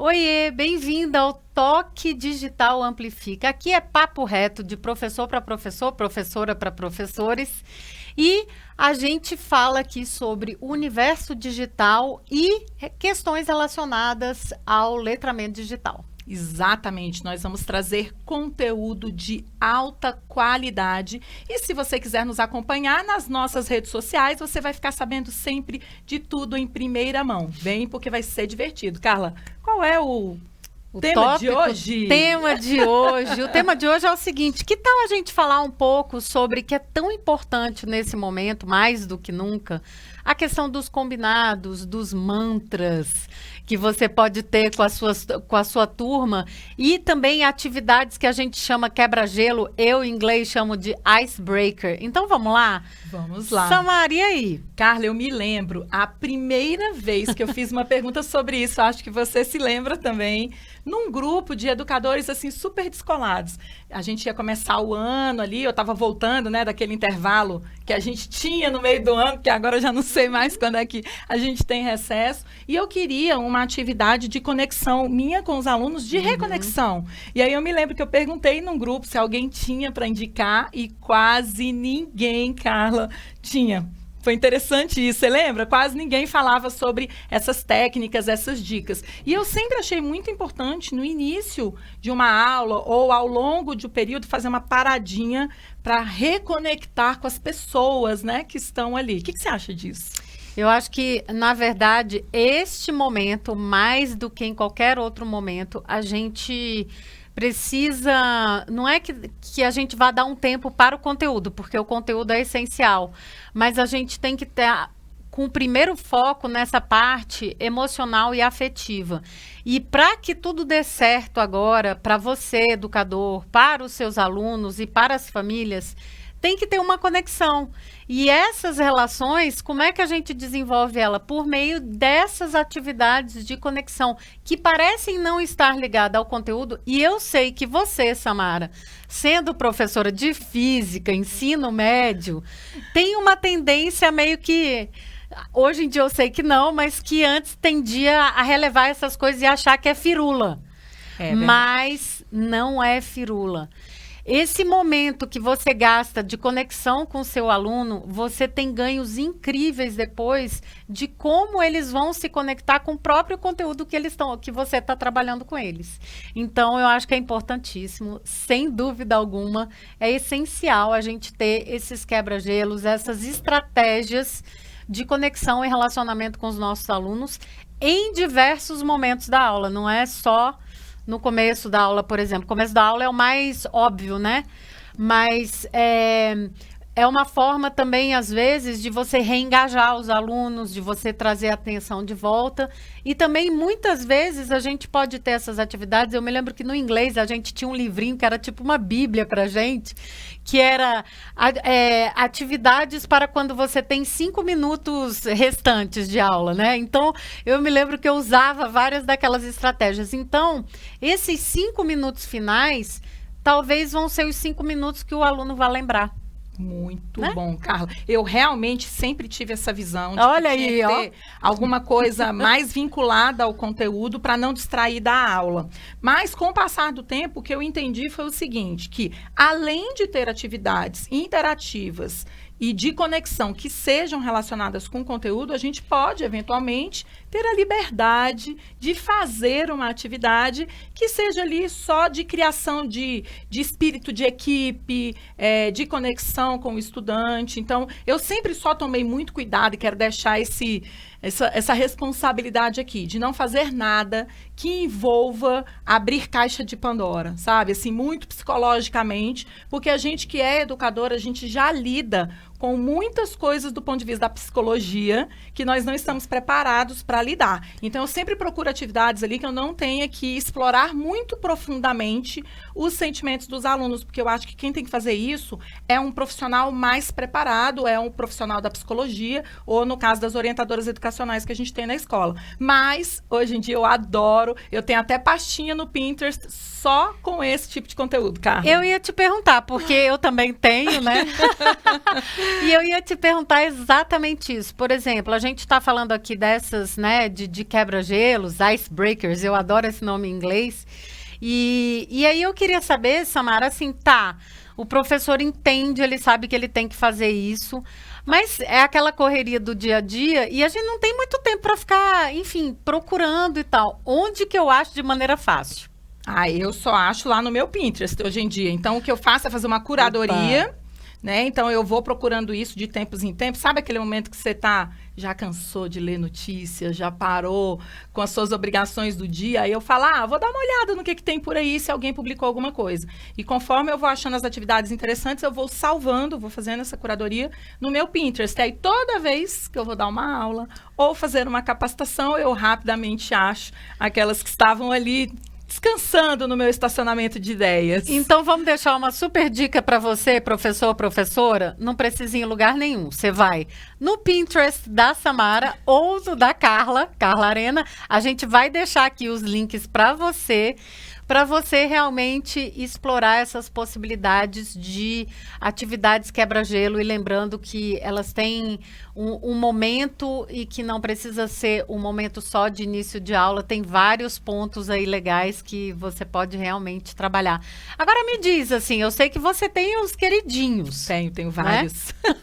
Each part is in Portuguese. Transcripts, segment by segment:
Oiê, bem-vinda ao Toque Digital Amplifica. Aqui é papo reto de professor para professor, professora para professores. E a gente fala aqui sobre o universo digital e questões relacionadas ao letramento digital. Exatamente, nós vamos trazer conteúdo de alta qualidade e se você quiser nos acompanhar nas nossas redes sociais, você vai ficar sabendo sempre de tudo em primeira mão. Vem porque vai ser divertido. Carla, qual é o tema de hoje? O tema de hoje é o seguinte: que tal a gente falar um pouco sobre que é tão importante nesse momento, mais do que nunca, a questão dos combinados, dos mantras que você pode ter com a sua turma e também atividades que a gente chama quebra-gelo, eu em inglês chamo de icebreaker. Então vamos lá? Vamos lá. Samara, e aí? Carla, eu me lembro, a primeira vez que eu fiz uma pergunta sobre isso, acho que você se lembra também, num grupo de educadores, assim, super descolados. A gente ia começar o ano ali, eu estava voltando, né, daquele intervalo que a gente tinha no meio do ano, que agora eu já não sei mais quando é que a gente tem recesso, e eu queria uma atividade de conexão minha com os alunos, de reconexão. E aí eu me lembro que eu perguntei num grupo se alguém tinha para indicar, e quase ninguém, Carla, tinha. Foi interessante isso, você lembra? Quase ninguém falava sobre essas técnicas, essas dicas. E eu sempre achei muito importante, no início de uma aula ou ao longo de um período, fazer uma paradinha para reconectar com as pessoas, né, que estão ali. O que você acha disso? Eu acho que, na verdade, este momento, mais do que em qualquer outro momento, a gente precisa, não é que a gente vá dar um tempo para o conteúdo, porque o conteúdo é essencial, mas a gente tem que ter com o primeiro foco nessa parte emocional e afetiva. E para que tudo dê certo agora, para você, educador, para os seus alunos e para as famílias, tem que ter uma conexão. E essas relações, como é que a gente desenvolve ela? Por meio dessas atividades de conexão, que parecem não estar ligadas ao conteúdo. E eu sei que você, Samara, sendo professora de física, ensino médio, tem uma tendência meio que... Hoje em dia eu sei que não, mas que antes tendia a relevar essas coisas e achar que é firula. Mas não é firula. Esse momento que você gasta de conexão com o seu aluno, você tem ganhos incríveis depois de como eles vão se conectar com o próprio conteúdo que você está trabalhando com eles. Então, eu acho que é importantíssimo, sem dúvida alguma, é essencial a gente ter esses quebra-gelos, essas estratégias de conexão e relacionamento com os nossos alunos em diversos momentos da aula, não é só no começo da aula, por exemplo. O começo da aula é o mais óbvio, né? Mas é uma forma também, às vezes, de você reengajar os alunos, de você trazer a atenção de volta. E também, muitas vezes, a gente pode ter essas atividades. Eu me lembro que no inglês a gente tinha um livrinho que era tipo uma bíblia pra gente, que era atividades para quando você tem 5 minutos restantes de aula, né? Então, eu me lembro que eu usava várias daquelas estratégias. Então, esses 5 minutos finais, talvez vão ser os 5 minutos que o aluno vai lembrar. Muito bom, Carla. Eu realmente sempre tive essa visão de Olha que tinha que ter alguma coisa mais vinculada ao conteúdo para não distrair da aula. Mas, com o passar do tempo, o que eu entendi foi o seguinte, que além de ter atividades interativas e de conexão que sejam relacionadas com o conteúdo, a gente pode, eventualmente, ter a liberdade de fazer uma atividade que seja ali só de criação de espírito de equipe, de conexão com o estudante. Então, eu sempre só tomei muito cuidado e quero deixar essa responsabilidade aqui, de não fazer nada que envolva abrir caixa de Pandora, sabe? Assim, muito psicologicamente, porque a gente que é educador, a gente já lida com muitas coisas do ponto de vista da psicologia que nós não estamos preparados para lidar. Então, eu sempre procuro atividades ali que eu não tenha que explorar muito profundamente os sentimentos dos alunos, porque eu acho que quem tem que fazer isso é um profissional mais preparado, é um profissional da psicologia, ou no caso das orientadoras educacionais que a gente tem na escola. Mas, hoje em dia, eu adoro, eu tenho até pastinha no Pinterest só com esse tipo de conteúdo, Carla. Eu ia te perguntar, porque eu também tenho, né? E eu ia te perguntar exatamente isso. Por exemplo, a gente está falando aqui dessas, né, de quebra-gelos, icebreakers, eu adoro esse nome em inglês. E aí eu queria saber, Samara, assim, o professor entende, ele sabe que ele tem que fazer isso, mas é aquela correria do dia a dia e a gente não tem muito tempo para ficar, enfim, procurando e tal. Onde que eu acho de maneira fácil? Eu só acho lá no meu Pinterest hoje em dia. Então, o que eu faço é fazer uma curadoria, né? Então, eu vou procurando isso de tempos em tempos. Sabe aquele momento que você já cansou de ler notícias, já parou com as suas obrigações do dia? Aí eu falo, vou dar uma olhada no que tem por aí, se alguém publicou alguma coisa. E conforme eu vou achando as atividades interessantes, eu vou salvando, vou fazendo essa curadoria no meu Pinterest. Aí, toda vez que eu vou dar uma aula ou fazer uma capacitação, eu rapidamente acho aquelas que estavam ali descansando no meu estacionamento de ideias. Então, vamos deixar uma super dica para você, professor ou professora. Não precisa ir em lugar nenhum. Você vai no Pinterest da Samara ou do da Carla Arena. A gente vai deixar aqui os links para você realmente explorar essas possibilidades de atividades quebra-gelo, e lembrando que elas têm um momento e que não precisa ser um momento só de início de aula, tem vários pontos aí legais que você pode realmente trabalhar. Agora me diz, assim, eu sei que você tem os queridinhos. Tenho vários. Né?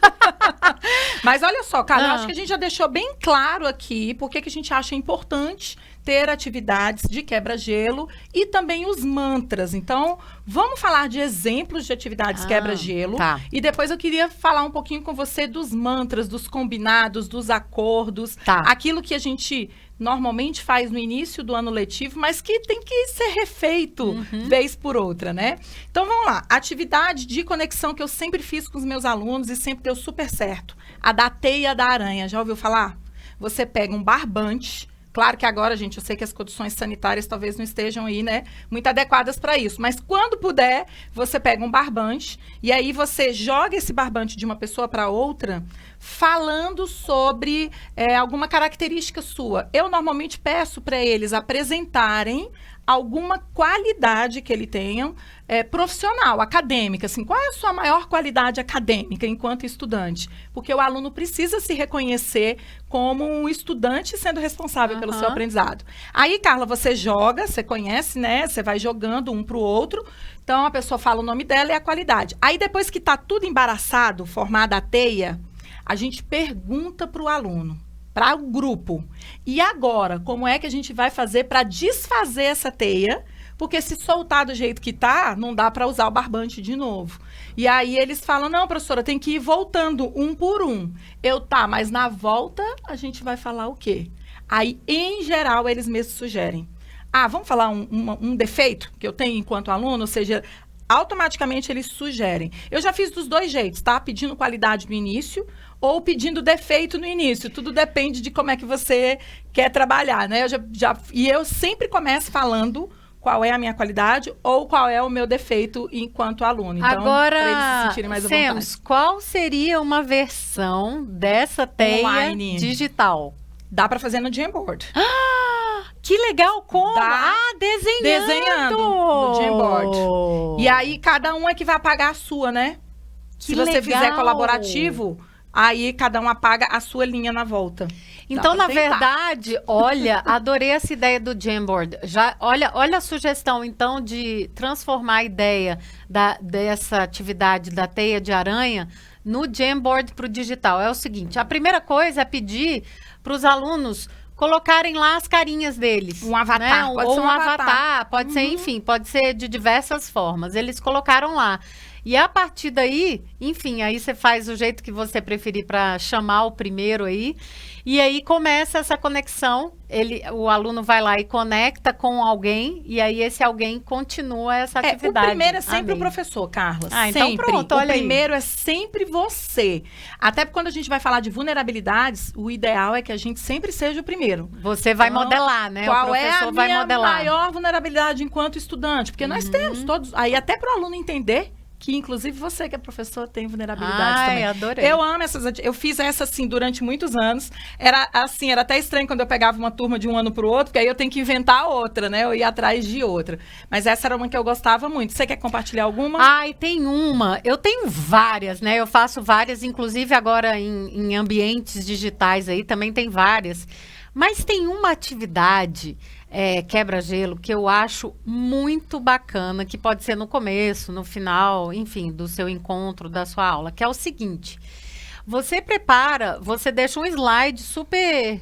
Mas olha só, Carla, eu acho que a gente já deixou bem claro aqui porque que a gente acha importante ter atividades de quebra-gelo e também os mantras. Então, vamos falar de exemplos de atividades quebra-gelo. Tá. E depois eu queria falar um pouquinho com você dos mantras, dos combinados, dos acordos. Tá. Aquilo que a gente normalmente faz no início do ano letivo, mas que tem que ser refeito vez por outra, né? Então, vamos lá. Atividade de conexão que eu sempre fiz com os meus alunos e sempre deu super certo. A da teia da aranha. Já ouviu falar? Você pega um barbante. Claro que agora, gente, eu sei que as condições sanitárias talvez não estejam aí, né, muito adequadas para isso. Mas quando puder, você pega um barbante e aí você joga esse barbante de uma pessoa para outra falando sobre alguma característica sua. Eu normalmente peço para eles apresentarem alguma qualidade que ele tenham profissional, acadêmica, assim, qual é a sua maior qualidade acadêmica enquanto estudante? Porque o aluno precisa se reconhecer como um estudante sendo responsável pelo seu aprendizado. Aí, Carla, você joga, você conhece, né? Você vai jogando um para o outro, então a pessoa fala o nome dela e a qualidade. Aí, depois que está tudo embaraçado, formada a teia, a gente pergunta para o aluno, para o grupo, e agora, como é que a gente vai fazer para desfazer essa teia? Porque se soltar do jeito que tá, não dá para usar o barbante de novo. E aí eles falam, não, professora, tem que ir voltando um por um. Mas na volta a gente vai falar o quê? Aí, em geral, eles mesmos sugerem. Vamos falar um defeito que eu tenho enquanto aluno, ou seja, automaticamente eles sugerem. Eu já fiz dos dois jeitos, tá? Pedindo qualidade no início ou pedindo defeito no início. Tudo depende de como é que você quer trabalhar, né? E eu sempre começo falando qual é a minha qualidade ou qual é o meu defeito enquanto aluno. Então, agora, para eles se sentirem mais à vontade. Qual seria uma versão dessa teia online digital? Dá para fazer no Jamboard. Que legal! Como? Desenhando no Jamboard. E aí, cada um é que vai apagar a sua, né? Se você fizer colaborativo, aí cada um apaga a sua linha na volta. Então, na verdade, olha, adorei essa ideia do Jamboard. Olha a sugestão, então, de transformar a ideia dessa atividade da teia de aranha no Jamboard para o digital. É o seguinte, a primeira coisa é pedir para os alunos colocarem lá as carinhas deles. Um avatar. Né? Pode ser um avatar. Pode ser, enfim, pode ser de diversas formas. Eles colocaram lá. E a partir daí, enfim, aí você faz o jeito que você preferir para chamar o primeiro aí. E aí começa essa conexão. O aluno vai lá e conecta com alguém. E aí esse alguém continua essa atividade. O primeiro é sempre o professor, Carla. Então sempre. Pronto, olha o primeiro é sempre você. Até porque quando a gente vai falar de vulnerabilidades, o ideal é que a gente sempre seja o primeiro. Você vai modelar, né? Qual é a minha maior vulnerabilidade enquanto estudante? Porque nós temos todos... Aí até para o aluno entender que inclusive você que é professor tem vulnerabilidade também. Adorei. Eu amo eu fiz essa assim durante muitos anos. Era assim, era até estranho quando eu pegava uma turma de um ano para o outro, porque aí eu tenho que inventar outra, né? Eu ia atrás de outra. Mas essa era uma que eu gostava muito. Você quer compartilhar alguma? Tem uma. Eu tenho várias, né? Eu faço várias, inclusive agora em ambientes digitais aí também tem várias. Mas tem uma atividade quebra-gelo que eu acho muito bacana, que pode ser no começo, no final, enfim, do seu encontro, da sua aula, que é o seguinte: você prepara, você deixa um slide super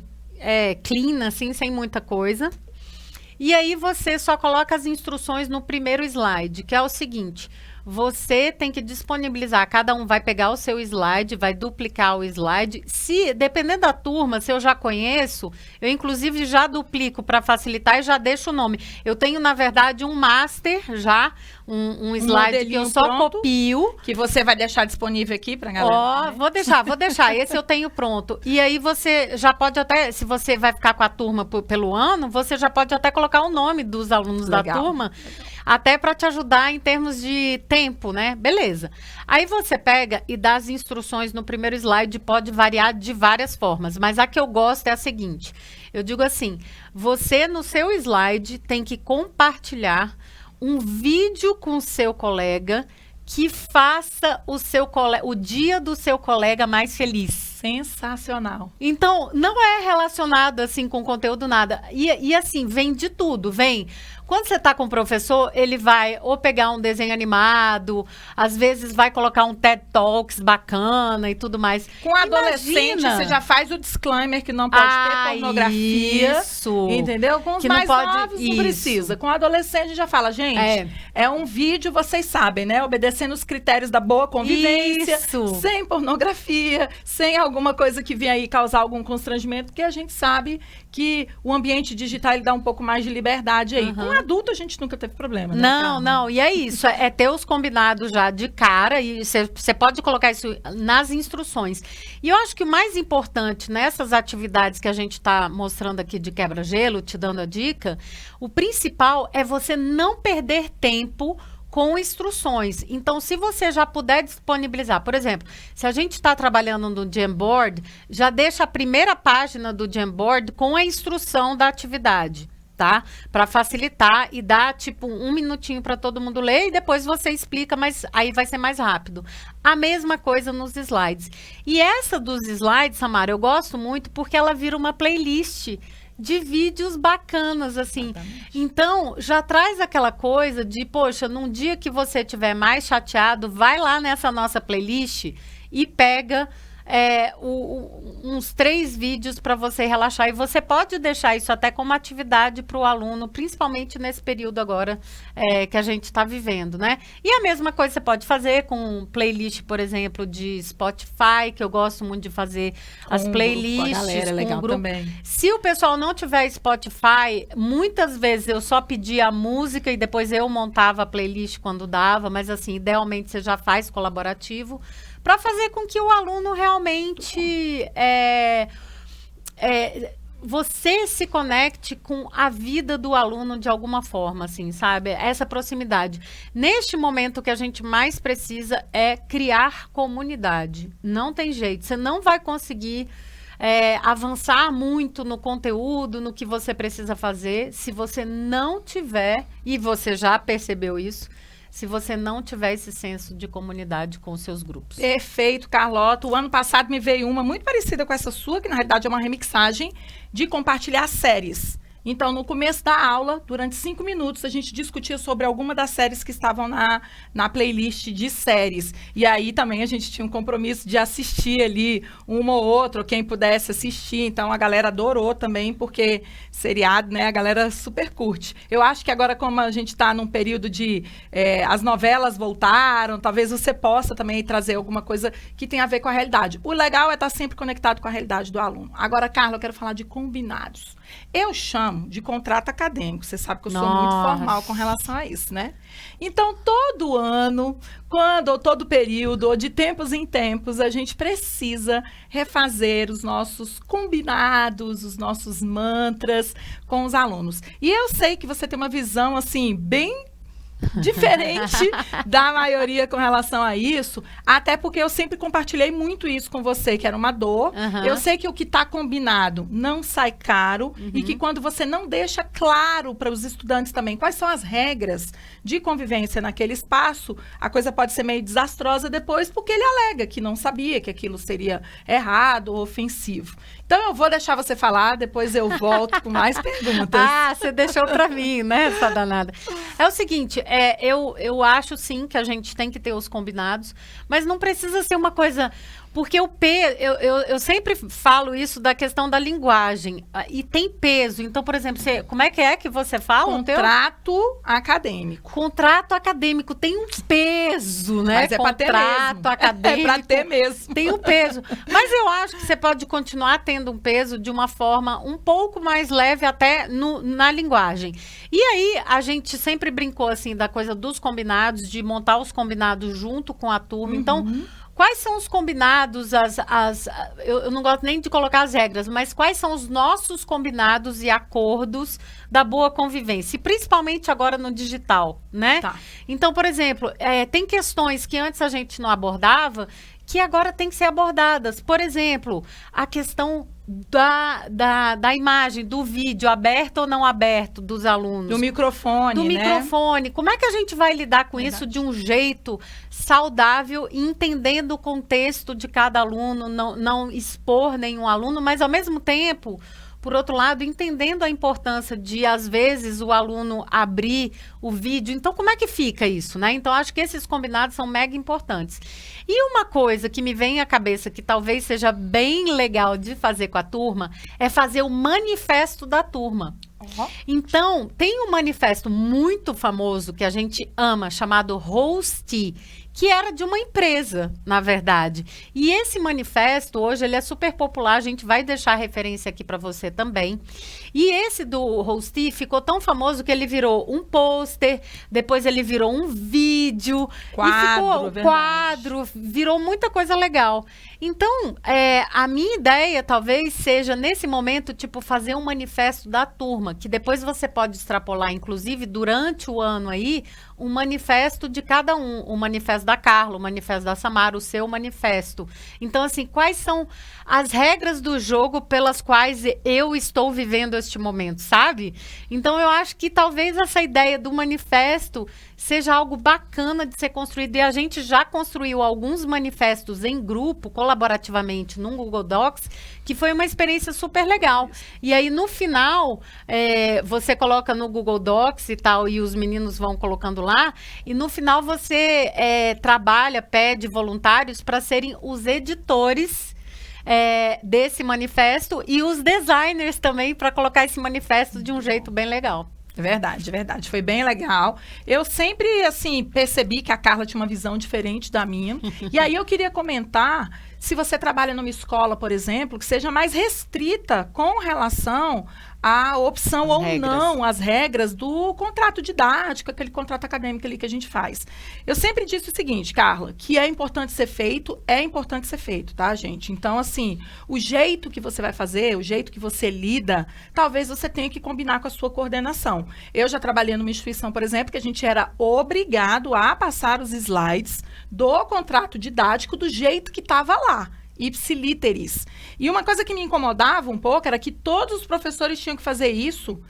clean, assim, sem muita coisa, e aí você só coloca as instruções no primeiro slide, que é o seguinte: você tem que disponibilizar, cada um vai pegar o seu slide, vai duplicar o slide. Se, dependendo da turma, se eu já conheço, eu inclusive já duplico para facilitar e já deixo o nome. Eu tenho, na verdade, um master já, um slide que eu só pronto, copio. Que você vai deixar disponível aqui para a galera. Vou deixar. Esse eu tenho pronto. E aí você já pode até, se você vai ficar com a turma pelo ano, você já pode até colocar o nome dos alunos da turma. Até para te ajudar em termos de tempo, né? Beleza. Aí você pega e dá as instruções no primeiro slide, pode variar de várias formas, mas a que eu gosto é a seguinte: eu digo assim, você no seu slide tem que compartilhar um vídeo com o seu colega que faça o dia do seu colega mais feliz. Sensacional. Então, não é relacionado assim com conteúdo nada. E assim, vem de tudo, vem. Quando você está com o professor, ele vai ou pegar um desenho animado, às vezes vai colocar um TED Talks bacana e tudo mais. Com adolescente, você já faz o disclaimer que não pode ter pornografia. Isso. Entendeu? Com os que mais novos não precisa. Com adolescente, já fala, gente, é um vídeo, vocês sabem, né? Obedecendo os critérios da boa convivência, sem pornografia, sem alguma coisa que venha aí causar algum constrangimento, porque a gente sabe que o ambiente digital ele dá um pouco mais de liberdade aí. Com adulto a gente nunca teve problema, né? Não, e é isso, é ter os combinados já de cara, e você pode colocar isso nas instruções. E eu acho que o mais importante nessas atividades que a gente está mostrando aqui de quebra-gelo, te dando a dica, o principal é você não perder tempo com instruções. Então, se você já puder disponibilizar, por exemplo, se a gente está trabalhando no Jamboard, já deixa a primeira página do Jamboard com a instrução da atividade, tá? Para facilitar e dar, tipo, 1 minutinho para todo mundo ler e depois você explica, mas aí vai ser mais rápido. A mesma coisa nos slides. E essa dos slides, Samara, eu gosto muito porque ela vira uma playlist de vídeos bacanas, assim. Exatamente. Então, já traz aquela coisa de, poxa, num dia que você estiver mais chateado, vai lá nessa nossa playlist e pega uns 3 vídeos para você relaxar. E você pode deixar isso até como atividade para o aluno, principalmente nesse período agora que a gente está vivendo, né? E a mesma coisa você pode fazer com playlist, por exemplo, de Spotify, que eu gosto muito de fazer as playlists. Com a galera, é legal também. Se o pessoal não tiver Spotify, muitas vezes eu só pedia a música e depois eu montava a playlist quando dava, mas assim, idealmente você já faz colaborativo, para fazer com que o aluno realmente você se conecte com a vida do aluno de alguma forma, assim, sabe? Essa proximidade. Neste momento, o que a gente mais precisa é criar comunidade. Não tem jeito. Você não vai conseguir avançar muito no conteúdo, no que você precisa fazer, se você não tiver, e você já percebeu isso, se você não tiver esse senso de comunidade com os seus grupos. Perfeito, Carlota. O ano passado me veio uma muito parecida com essa sua, que na realidade é uma remixagem de compartilhar séries. Então, no começo da aula, durante 5 minutos, a gente discutia sobre alguma das séries que estavam na playlist de séries. E aí também a gente tinha um compromisso de assistir ali uma ou outra, quem pudesse assistir. Então, a galera adorou também, porque seriado, né, a galera super curte. Eu acho que agora, como a gente está num período de... as novelas voltaram, talvez você possa também trazer alguma coisa que tenha a ver com a realidade. O legal é estar sempre conectado com a realidade do aluno. Agora, Carla, eu quero falar de combinados. Eu chamo de contrato acadêmico. Você sabe que eu sou muito formal com relação a isso, né? Então, todo ano, ou todo período, ou de tempos em tempos, a gente precisa refazer os nossos combinados, os nossos mantras com os alunos. E eu sei que você tem uma visão, assim, bem diferente da maioria com relação a isso, até porque eu sempre compartilhei muito isso com você, que era uma dor. Eu sei que o que está combinado não sai caro e que quando você não deixa claro para os estudantes também quais são as regras de convivência naquele espaço, a coisa pode ser meio desastrosa depois, porque ele alega que não sabia que aquilo seria errado ou ofensivo. Então, eu vou deixar você falar, depois eu volto com mais perguntas. Ah, você deixou para mim, né, essa danada. É o seguinte, eu acho sim que a gente tem que ter os combinados, mas não precisa ser uma coisa... Porque eu sempre falo isso da questão da linguagem. E tem peso. Então, por exemplo, como é que você fala? Contrato acadêmico. Contrato acadêmico tem um peso, né? Mas é para ter mesmo. Contrato acadêmico. É para ter mesmo. Tem um peso. Mas eu acho que você pode continuar tendo um peso de uma forma um pouco mais leve até na linguagem. E aí, a gente sempre brincou, assim, da coisa dos combinados, de montar os combinados junto com a turma. Então... Quais são os combinados, eu não gosto nem de colocar as regras, mas quais são os nossos combinados e acordos da boa convivência? E principalmente agora no digital, né? Tá. Então, por exemplo, tem questões que antes a gente não abordava, que agora tem que ser abordadas. Por exemplo, a questão da imagem, do vídeo, aberto ou não aberto dos alunos. Do microfone, Do né? microfone. Como é que a gente vai lidar com isso de um jeito saudável, entendendo o contexto de cada aluno, não expor nenhum aluno, mas ao mesmo tempo... Por outro lado, entendendo a importância de, às vezes, o aluno abrir o vídeo. Então, como é que fica isso, né? Então, acho que esses combinados são mega importantes. E uma coisa que me vem à cabeça, que talvez seja bem legal de fazer com a turma, é fazer o manifesto da turma. Então, tem um manifesto muito famoso que a gente ama, chamado Host, que era de uma empresa, na verdade. E esse manifesto, hoje, ele é super popular, a gente vai deixar a referência aqui para você também. E esse do Host ficou tão famoso que ele virou um pôster, depois ele virou um vídeo, quadro, virou muita coisa legal. Então, a minha ideia talvez seja, nesse momento, tipo, fazer um manifesto da turma, que depois você pode extrapolar, inclusive, durante o ano aí, um manifesto de cada um. O manifesto da Carla, o manifesto da Samara, o seu manifesto. Então, assim, quais são as regras do jogo pelas quais eu estou vivendo este momento, sabe? Então, eu acho que talvez essa ideia do manifesto seja algo bacana de ser construído. E a gente já construiu alguns manifestos em grupo, colaborativamente, no Google Docs, que foi uma experiência super legal. E aí, no final, você coloca no Google Docs e tal, e os meninos vão colocando lá, e no final você pede voluntários para serem os editores desse manifesto e os designers também para colocar esse manifesto de um jeito bem legal. Verdade, verdade. Foi bem legal. Eu sempre, assim, percebi que a Carla tinha uma visão diferente da minha. E aí eu queria comentar, se você trabalha numa escola, por exemplo, que seja mais restrita com relação à opção ou não, as regras do contrato didático, aquele contrato acadêmico ali que a gente faz. Eu sempre disse o seguinte, Carla, que é importante ser feito, tá, gente? Então, assim, o jeito que você vai fazer, o jeito que você lida, talvez você tenha que combinar com a sua coordenação. Eu já trabalhei numa instituição, por exemplo, que a gente era obrigado a passar os slides do contrato didático do jeito que estava lá. Ipsiliteris. E uma coisa que me incomodava um pouco era que todos os professores tinham que fazer isso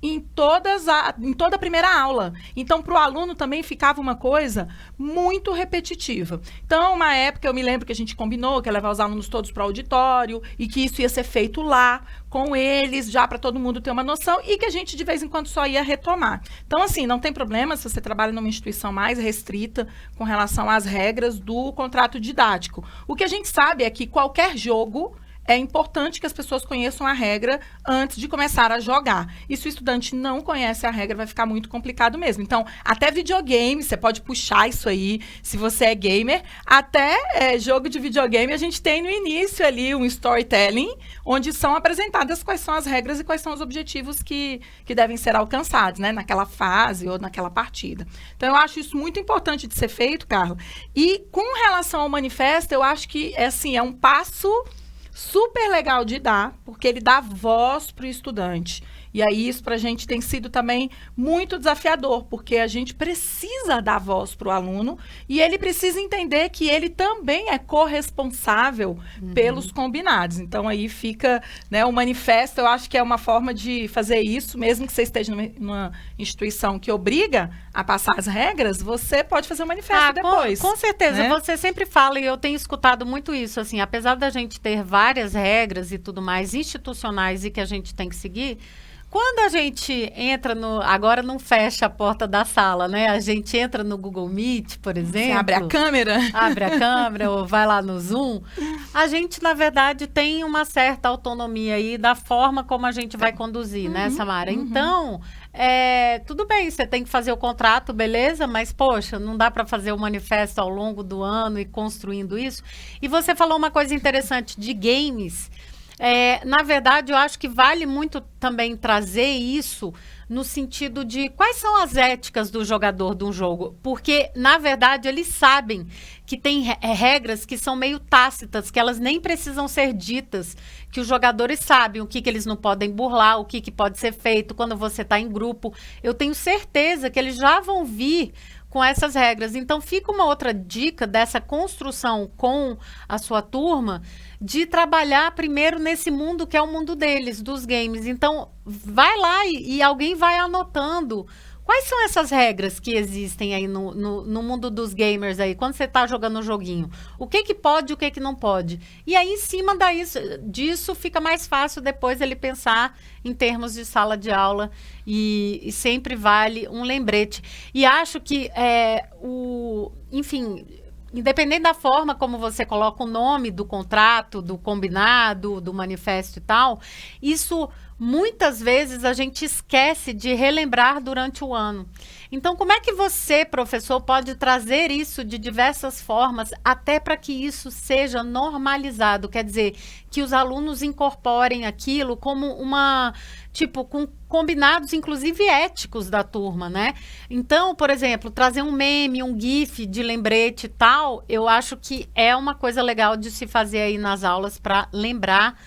em toda a primeira aula. Então, para o aluno também ficava uma coisa muito repetitiva. Então, uma época, eu me lembro que a gente combinou que ia levar os alunos todos para o auditório e que isso ia ser feito lá, com eles, já para todo mundo ter uma noção, e que a gente, de vez em quando, só ia retomar. Então, assim, não tem problema se você trabalha numa instituição mais restrita com relação às regras do contrato didático. O que a gente sabe é que qualquer jogo... É importante que as pessoas conheçam a regra antes de começar a jogar. E se o estudante não conhece a regra, vai ficar muito complicado mesmo. Então, até videogame, você pode puxar isso aí, se você é gamer. Até jogo de videogame, a gente tem no início ali um storytelling, onde são apresentadas quais são as regras e quais são os objetivos que devem ser alcançados, né? Naquela fase ou naquela partida. Então, eu acho isso muito importante de ser feito, Carla. E com relação ao manifesto, eu acho que é um passo... super legal de dar, porque ele dá voz para o estudante. E aí isso para a gente tem sido também muito desafiador, porque a gente precisa dar voz para o aluno e ele precisa entender que ele também é corresponsável pelos combinados. Então aí fica, né, o manifesto, eu acho que é uma forma de fazer isso, mesmo que você esteja numa instituição que obriga a passar as regras, você pode fazer o manifesto depois. Com certeza, né? Você sempre fala, e eu tenho escutado muito isso, assim, apesar da gente ter várias regras e tudo mais institucionais e que a gente tem que seguir, quando a gente entra agora não fecha a porta da sala, né? A gente entra no Google Meet, por exemplo. Você abre a câmera. Abre a câmera ou vai lá no Zoom. A gente, na verdade, tem uma certa autonomia aí da forma como a gente vai conduzir, né, Samara? Então, tudo bem, você tem que fazer o contrato, beleza? Mas, poxa, não dá para fazer o manifesto ao longo do ano e construindo isso. E você falou uma coisa interessante de games. Na verdade, eu acho que vale muito também trazer isso no sentido de quais são as éticas do jogador de um jogo. Porque, na verdade, eles sabem que tem regras que são meio tácitas, que elas nem precisam ser ditas, que os jogadores sabem o que eles não podem burlar, o que pode ser feito quando você está em grupo. Eu tenho certeza que eles já vão vir com essas regras. Então, fica uma outra dica dessa construção com a sua turma, de trabalhar primeiro nesse mundo que é o mundo deles, dos games. Então, vai lá e alguém vai anotando quais são essas regras que existem aí no mundo dos gamers aí, quando você está jogando um joguinho. O que pode e o que não pode. E aí, em cima disso, fica mais fácil depois ele pensar em termos de sala de aula e sempre vale um lembrete. E acho que, enfim, independente da forma como você coloca o nome do contrato, do combinado, do manifesto e tal, isso muitas vezes a gente esquece de relembrar durante o ano. Então, como é que você, professor, pode trazer isso de diversas formas até para que isso seja normalizado? Quer dizer, que os alunos incorporem aquilo como com combinados, inclusive éticos da turma, né? Então, por exemplo, trazer um meme, um GIF de lembrete e tal, eu acho que é uma coisa legal de se fazer aí nas aulas para lembrar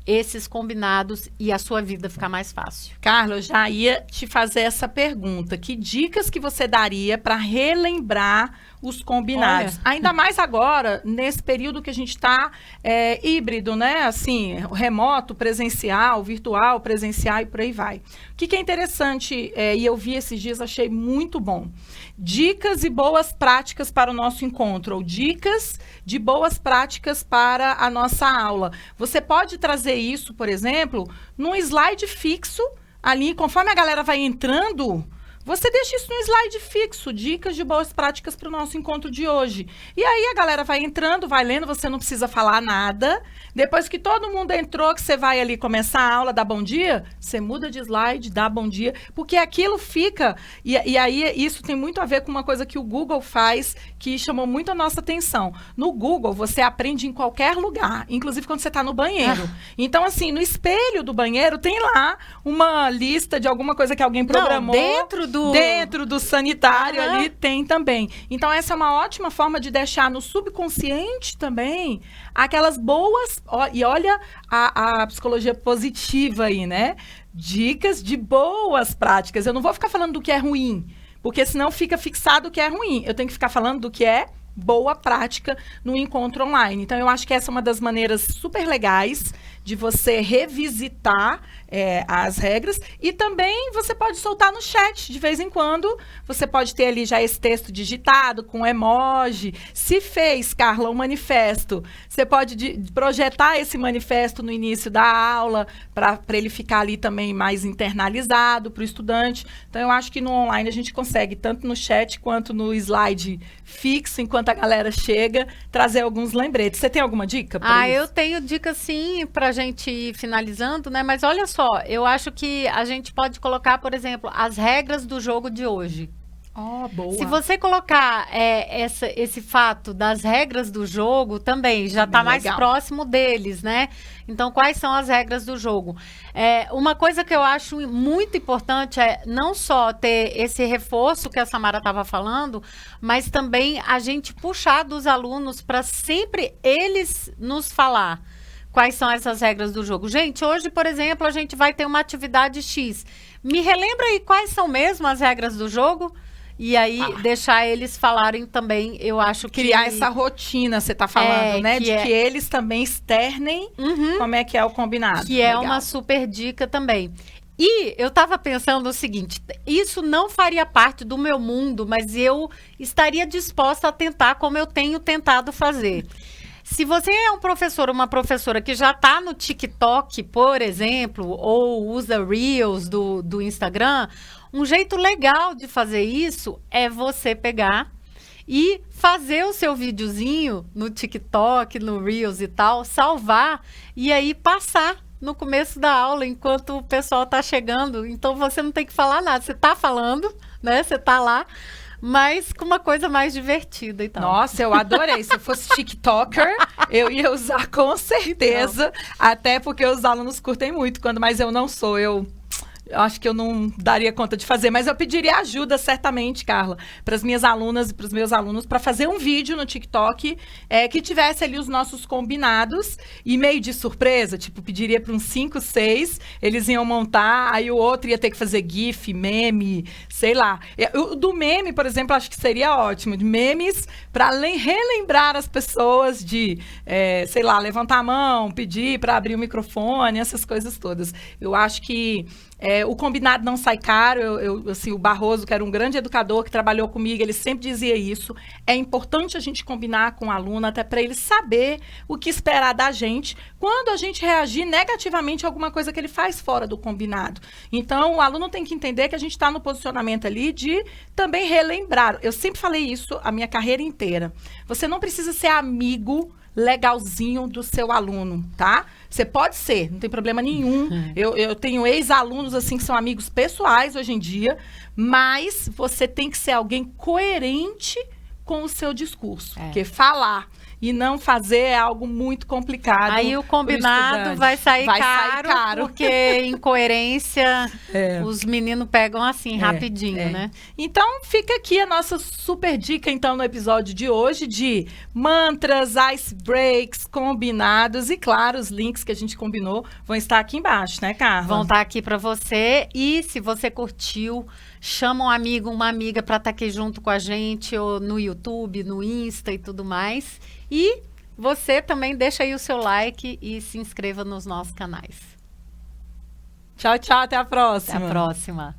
esses combinados e a sua vida ficar mais fácil. Carla, eu já ia te fazer essa pergunta. Que dicas que você daria para relembrar os combinados? Olha. Ainda mais agora, nesse período que a gente está híbrido, né? Assim, remoto, presencial, virtual, presencial e por aí vai. O que é interessante, e eu vi esses dias, achei muito bom. Dicas e boas práticas para o nosso encontro, ou dicas de boas práticas para a nossa aula. Você pode trazer isso, por exemplo, num slide fixo, ali, conforme a galera vai entrando, você deixa isso no slide fixo, dicas de boas práticas para o nosso encontro de hoje. E aí a galera vai entrando, vai lendo, você não precisa falar nada. Depois que todo mundo entrou, que você vai ali começar a aula, dá bom dia, você muda de slide, dá bom dia, porque aquilo fica... E aí isso tem muito a ver com uma coisa que o Google faz, que chamou muito a nossa atenção. No Google, você aprende em qualquer lugar, inclusive quando você está no banheiro. Então, assim, no espelho do banheiro, tem lá uma lista de alguma coisa que alguém programou. Não, dentro do sanitário ali tem também. Então, essa é uma ótima forma de deixar no subconsciente também aquelas boas... E olha a psicologia positiva aí, né? Dicas de boas práticas. Eu não vou ficar falando do que é ruim, porque senão fica fixado o que é ruim. Eu tenho que ficar falando do que é boa prática no encontro online. Então, eu acho que essa é uma das maneiras super legais de você revisitar as regras. E também você pode soltar no chat, de vez em quando. Você pode ter ali já esse texto digitado, com emoji. Se fez, Carla, um manifesto, você pode projetar esse manifesto no início da aula, para ele ficar ali também mais internalizado para o estudante. Então, eu acho que no online a gente consegue, tanto no chat quanto no slide fixo, enquanto a galera chega, trazer alguns lembretes. Você tem alguma dica para isso? Eu tenho dica sim, para a gente ir finalizando, né? Mas olha só, eu acho que a gente pode colocar, por exemplo, as regras do jogo de hoje. Boa. Se você colocar esse fato das regras do jogo, também já está mais próximo deles, né? Então, quais são as regras do jogo? Uma coisa que eu acho muito importante é não só ter esse reforço que a Samara estava falando, mas também a gente puxar dos alunos para sempre eles nos falar. quais são essas regras do jogo. Gente, hoje, por exemplo, a gente vai ter uma atividade X. Me relembra aí quais são mesmo as regras do jogo? E aí, deixar eles falarem também, eu acho que... Criar essa rotina, você tá falando, né? Que eles também externem como é que é o combinado. Que é uma super dica também. E eu tava pensando o seguinte, isso não faria parte do meu mundo, mas eu estaria disposta a tentar como eu tenho tentado fazer. Se você é um professor ou uma professora que já está no TikTok, por exemplo, ou usa Reels do Instagram, um jeito legal de fazer isso é você pegar e fazer o seu videozinho no TikTok, no Reels e tal, salvar e aí passar no começo da aula, enquanto o pessoal está chegando. Então, você não tem que falar nada. Você está falando, né? Você está lá, mas com uma coisa mais divertida e tal. Nossa, eu adorei. Se eu fosse TikToker, eu ia usar com certeza. Então. Até porque os alunos curtem muito, mas eu não sou. Eu acho que eu não daria conta de fazer, mas eu pediria ajuda, certamente, Carla, para as minhas alunas e para os meus alunos, para fazer um vídeo no TikTok que tivesse ali os nossos combinados e meio de surpresa, tipo, pediria para uns 5, 6, eles iam montar, aí o outro ia ter que fazer GIF, meme, sei lá. O do meme, por exemplo, acho que seria ótimo, de memes para relembrar as pessoas de, sei lá, levantar a mão, pedir para abrir o microfone, essas coisas todas. Eu acho que o combinado não sai caro. Assim, o Barroso, que era um grande educador que trabalhou comigo, ele sempre dizia isso. É importante a gente combinar com o aluno, até para ele saber o que esperar da gente quando a gente reagir negativamente a alguma coisa que ele faz fora do combinado. Então, o aluno tem que entender que a gente está no posicionamento ali de também relembrar. Eu sempre falei isso a minha carreira inteira. Você não precisa ser amigo legalzinho do seu aluno, tá? Você pode ser, não tem problema nenhum. Eu tenho ex-alunos, assim, que são amigos pessoais hoje em dia, mas você tem que ser alguém coerente com o seu discurso. Porque falar e não fazer é algo muito complicado. Aí o combinado vai sair caro, porque incoerência os meninos pegam assim, rapidinho, né? Então, fica aqui a nossa super dica, então, no episódio de hoje, de mantras, ice breaks, combinados e, claro, os links que a gente combinou vão estar aqui embaixo, né, Carla? Vão estar aqui para você. E se você curtiu, chama um amigo, uma amiga para estar aqui junto com a gente, ou no YouTube, no Insta e tudo mais. E você também deixa aí o seu like e se inscreva nos nossos canais. Tchau, tchau. Até a próxima. Até a próxima.